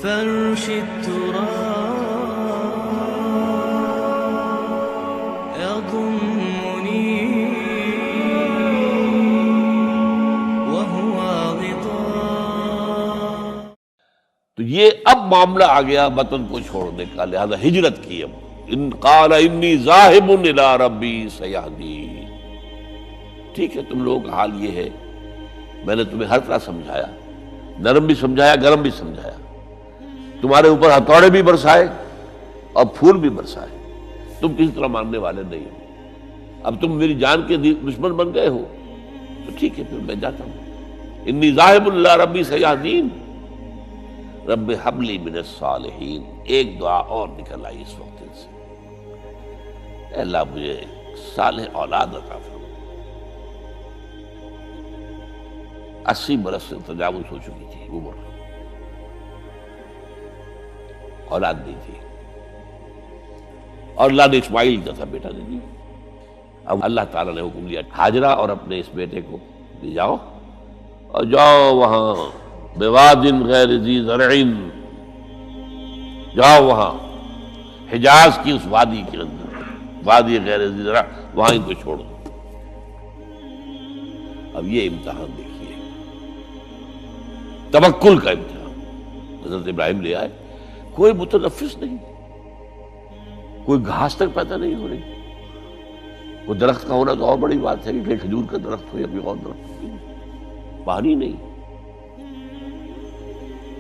فرش التراب يضمني وهو غطاء. تو یہ اب معاملہ آ گیا وطن کو چھوڑنے کا، لہذا ہجرت کی. اب ان قال انی ذاہب الی ربی سیہدین. ٹھیک ہے، تم لوگوں کا حال یہ ہے، میں نے تمہیں ہر طرح سمجھایا، نرم بھی سمجھایا، گرم بھی سمجھایا، تمہارے اوپر ہتھوڑے بھی برسائے اور پھول بھی برسائے، تم کسی طرح ماننے والے نہیں ہو. اب تم میری جان کے دشمن بن گئے ہو تو ٹھیک ہے، پھر میں جاتا ہوں. انی ذاہب الی ربی سیہدین رب ہب لی من الصالحین. ایک دعا اور نکل آئی اس وقت سے، اے اللہ مجھے صالح اولاد عطا فرما. 80 برس سے تجاوز ہو چکی تھی عمر، اولاد نہیں تھی، اور اللہ نے اسماعیل کا تھا بیٹا دے دیا. اب اللہ تعالیٰ نے حکم دیا ہاجرہ اور اپنے اس بیٹے کو لے جاؤ اور جاؤ وہاں بواد غیر ذی زرع، جاؤ وہاں حجاز کی اس وادی کے اندر، وادی غیر ذی زرع، وہاں ان کو چھوڑو. اب یہ امتحان دیکھیے، توکل کا امتحان. حضرت ابراہیم لے آئے، کوئی متنفس نہیں، کوئی گھاس تک پیدا نہیں ہو رہی. وہ درخت کا ہونا تو اور بڑی بات ہے کہ کھجور کا درخت ہو یا کوئی اور درخت ہو. پانی نہیں،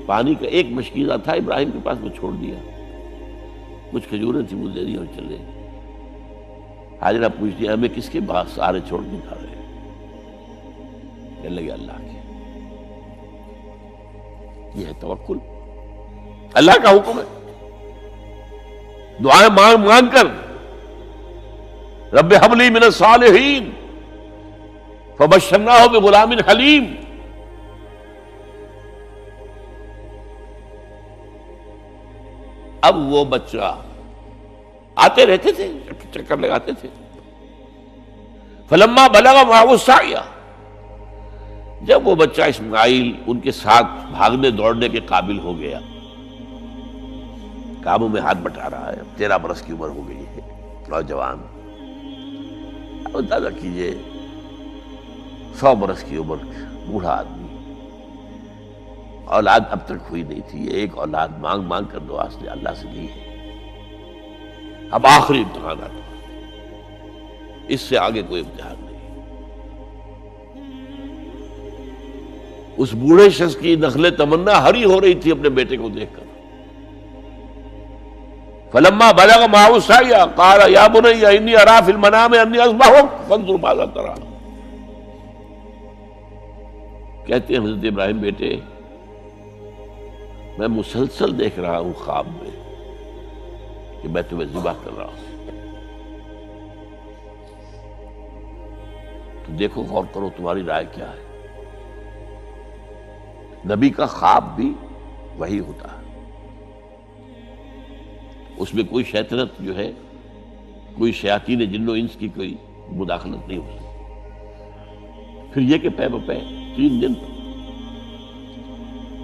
پانی کا ایک مشکیزہ تھا ابراہیم کے پاس، وہ چھوڑ دیا. کچھ کھجوریں تھیں وہ دے دی اور چلے. حاجرہ پوچھتی ہے ہمیں کس کے بعد سارے چھوڑ کے جا رہے ہیں؟ کہنے لگے اللہ کے. یہ ہے توکل، اللہ کا حکم ہے. دعائیں مانگ مانگ کر رب ہب لی من الصالحین فبشرناہ بغلام حلیم. اب وہ بچہ آتے رہتے تھے، چکر لگاتے تھے. فلما بلغ معه السعی، جب وہ بچہ اسماعیل ان کے ساتھ بھاگنے دوڑنے کے قابل ہو گیا، کاموں میں ہاتھ بٹا رہا ہے، 13 برس کی عمر ہو گئی ہے، نوجوان. اب اندازہ کیجئے 100 برس کی عمر، بوڑھا آدمی، اولاد اب تک ہوئی نہیں تھی. ایک اولاد مانگ مانگ کر دعا سے اللہ سے لی ہے. اب آخری امتحان آتا، اس سے آگے کوئی امتحان نہیں. اس بوڑھے شخص کی نخل تمنا ہری ہو رہی تھی اپنے بیٹے کو دیکھ کر. فلما بلغ معه السعی قال یا بنی انی اری فی المنام انی اذبحک فانظر ماذا تری. کہتے ہیں حضرت ابراہیم بیٹے، میں مسلسل دیکھ رہا ہوں خواب میں کہ میں تمہیں ذبح کر رہا ہوں. تو دیکھو، غور کرو، تمہاری رائے کیا ہے؟ نبی کا خواب بھی وہی ہوتا ہے، اس میں کوئی شیطنت جو ہے، کوئی شیاطین جن و انس کی کوئی مداخلت نہیں ہو سکتی. پھر یہ کہ پے بپے 3 دن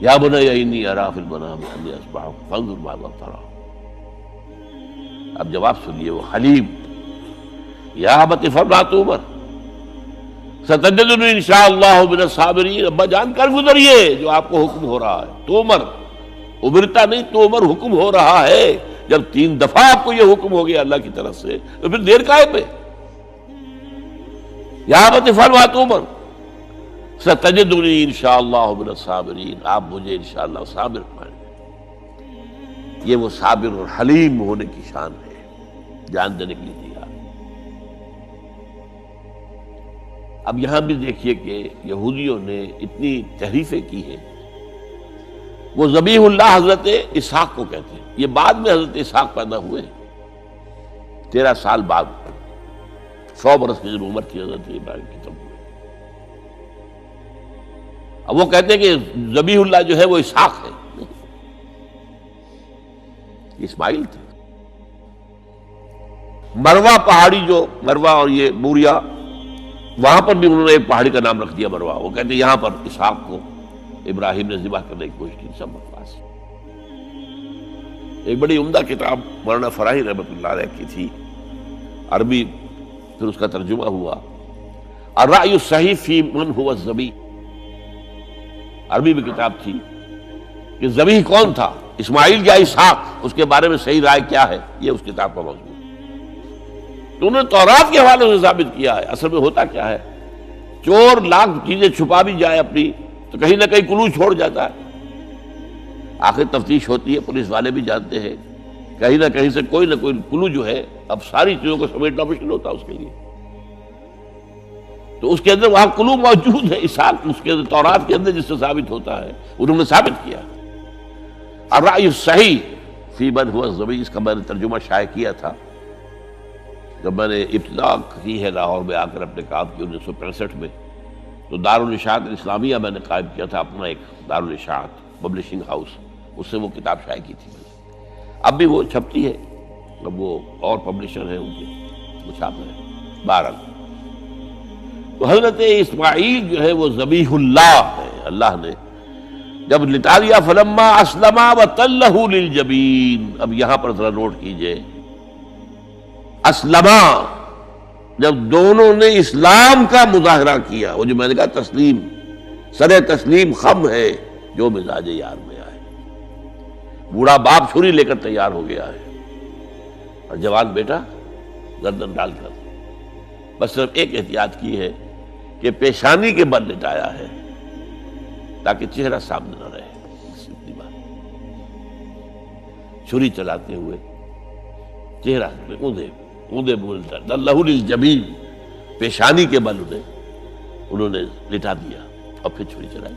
یا بنی انی اری فی المنام انی اذبحک فانظر ماذا تری. اب جواب سنیے، وہ حلیم. یا ابت افعل ما تؤمر ستجدنی انشاءاللہ من الصابرین. ابا جان کر گزریے جو آپ کو حکم ہو رہا ہے. تومر، امرتا نہیں، تومر حکم ہو رہا ہے. جب 3 دفعہ آپ کو یہ حکم ہو گیا اللہ کی طرف سے تو پھر دیر کاہے پہ؟ یا ابت افعل ما تؤمر ستجدنی انشاءاللہ من الصابرین. آپ مجھے انشاءاللہ صابر پائیں گے. یہ وہ صابر اور حلیم ہونے کی شان ہے، جان دینے کے لیے تیار. اب یہاں بھی دیکھیے کہ یہودیوں نے اتنی تحریفیں کی ہیں. وہ ذبیح اللہ حضرت اسحاق کو کہتے ہیں. یہ بعد میں حضرت اسحاق پیدا ہوئے، 13 سال بعد، 100 برس کی جب عمر تھی حضرت ابراہیم کی تب ہوئے. اب وہ کہتے ہیں کہ ذبیح اللہ جو ہے وہ اسحاق ہے، اسماعیل تھے. مروہ پہاڑی، جو مروہ اور یہ موریا، وہاں پر بھی انہوں نے ایک پہاڑی کا نام رکھ دیا مروہ. وہ کہتے ہیں یہاں پر اسحاق کو ابراہیم نے ذبح کرنے کی کوشش کی. سب بکواس. ایک بڑی عمدہ کتاب مولانا فراہی رحمۃ اللہ علیہ کی تھی، عربی، پھر اس کا ترجمہ ہوا، الرأی الصحیح فی من هو الذبیح، عربی میں کتاب تھی کہ ذبیح کون تھا، اسماعیل یا اسحاق، اس کے بارے میں صحیح رائے کیا ہے، یہ اس کتاب کا موضوع ہے۔ تو انہوں نے تورات کے حوالے سے ثابت کیا ہے۔ اصل میں ہوتا کیا ہے، چور لاکھ چیزیں چھپا بھی جائے اپنی تو کہیں نہ کہیں کلو چھوڑ جاتا ہے، آخر تفتیش ہوتی ہے، پولیس والے بھی جانتے ہیں کہیں نہ کہیں سے کوئی نہ کوئی کلو جو ہے، اب ساری چیزوں کو سمیٹنا مشکل ہوتا ہے اس کے لیے، تو اس کے اندر وہاں کلو موجود ہے، اسحاق اس کے اندر تورات کے اندر جس سے ثابت ہوتا ہے، انہوں نے ثابت کیا۔ الرأی الصحیح فی من هو الذبیح، اس کا میں نے ترجمہ شائع کیا تھا جب میں نے ابتدا کی ہے لاہور میں آ کر اپنے کام کی 1965 میں، تو دارالاشاعت اسلامیہ میں نے قائم کیا تھا اپنا ایک دارالاشاعت پبلشنگ ہاؤس، اس سے وہ کتاب شائع کی تھی میں نے، اب بھی وہ چھپتی ہے، اب وہ اور پبلشر ہیں ان کے، وہ چھاپ رہے ہیں۔ بہرحال تو حضرت اسماعیل جو ہے وہ ذبیح اللہ ہے، اللہ نے جب لٹا دیا، فلما اسلما وتلہ للجبین، اب یہاں پر ذرا نوٹ کیجئے، اسلما، جب دونوں نے اسلام کا مظاہرہ کیا، وہ جو میں نے کہا تسلیم، سر تسلیم خم ہے جو مزاج یار میں آئے، بوڑھا باپ چھری لے کر تیار ہو گیا ہے اور جوان بیٹا گردن ڈال کر، بس صرف ایک احتیاط کی ہے کہ پیشانی کے بل لٹایا ہے تاکہ چہرہ سامنے نہ رہے، اتنی بات، چھری چلاتے ہوئے چہرہ اوندا بولتا اللہ للجبین، پیشانی کے بل انہوں نے لٹا دیا اور پھر چھری چلائی،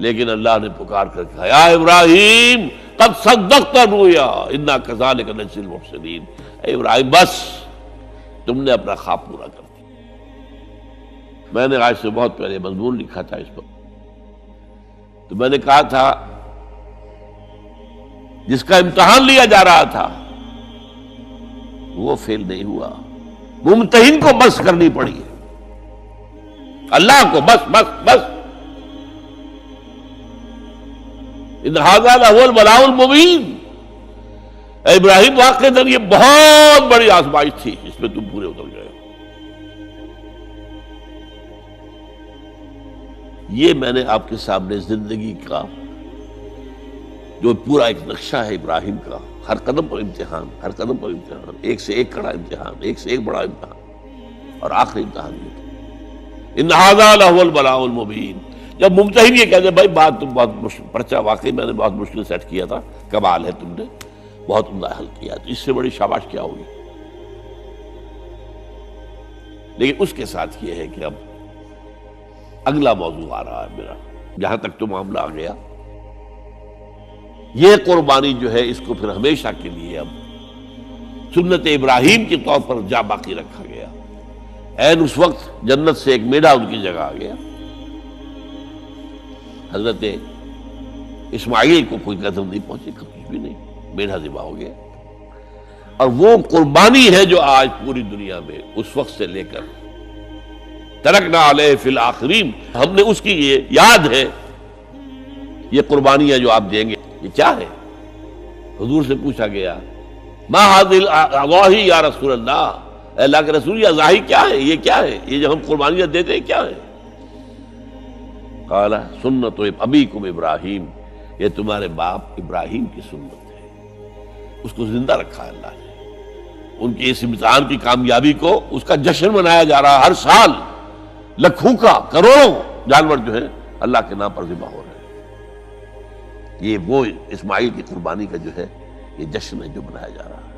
لیکن اللہ نے پکار کر کہا، یا ابراہیم قد صدقت الرؤیا انا کذالک نجزی المحسنین، اے ابراہیم بس تم نے اپنا خواب پورا کر دیا۔ میں نے آج سے بہت پہلے مضمون لکھا تھا اس پر، تو میں نے کہا تھا جس کا امتحان لیا جا رہا تھا وہ فیل نہیں ہوا، ممتحن کو بس کرنی پڑی ہے، اللہ کو بس بس بس، ان ھذا لھو البلاء المبین، اے ابراہیم واقعتاً یہ بہت بڑی آزمائش تھی، اس میں تم پورے اتر گئے ہو۔ یہ میں نے آپ کے سامنے زندگی کا جو پورا ایک نقشہ ہے ابراہیم کا، ہر قدم پر امتحان، ہر قدم پر امتحان، ایک سے ایک کڑا امتحان، ایک سے ایک بڑا امتحان، اور آخری امتحان یہ تھا، ان ھذا لھو البلاء المبین۔ جب ممتحن یہ کہتے بھائی بات تم بہت مشکل، پرچہ واقعی میں نے بہت مشکل سیٹ کیا تھا، کمال ہے تم نے بہت عمدہ حل کیا، تو اس سے بڑی شاباش کیا ہوگی؟ لیکن اس کے ساتھ یہ ہے کہ اب اگلا موضوع آ رہا ہے میرا، جہاں تک تو معاملہ آ گیا، یہ قربانی جو ہے اس کو پھر ہمیشہ کے لیے اب سنت ابراہیم کے طور پر جا باقی رکھا گیا۔ عین اس وقت جنت سے ایک میڑا ان کی جگہ آ گیا، حضرت اسماعیل کو کوئی قدر نہیں پہنچی، کچھ بھی نہیں، میڑا ذبح ہو گیا، اور وہ قربانی ہے جو آج پوری دنیا میں اس وقت سے لے کر ترکنا علیہ فی الآخرین، ہم نے اس کی یہ یاد ہے، یہ قربانیاں جو آپ دیں گے یہ کیا ہے؟ حضور سے پوچھا گیا ما ھذی الاضاحی یا رسول اللہ، اے اللہ کے رسول یہ اضاحی کیا ہے، یہ کیا ہے، یہ جو ہم قربانیاں دیتے ہیں کیا ہے؟ قال سنت ابیکم ابراہیم، یہ تمہارے باپ ابراہیم کی سنت ہے، اس کو زندہ رکھا ہے اللہ نے، ان کی اس امتحان کی کامیابی کو، اس کا جشن منایا جا رہا ہے، ہر سال لاکھوں کا، کروڑوں جانور جو ہے اللہ کے نام پر ذبح ہو رہے ہیں، یہ وہ اسماعیل کی قربانی کا جو ہے یہ جشن ہے جو منایا جا رہا ہے۔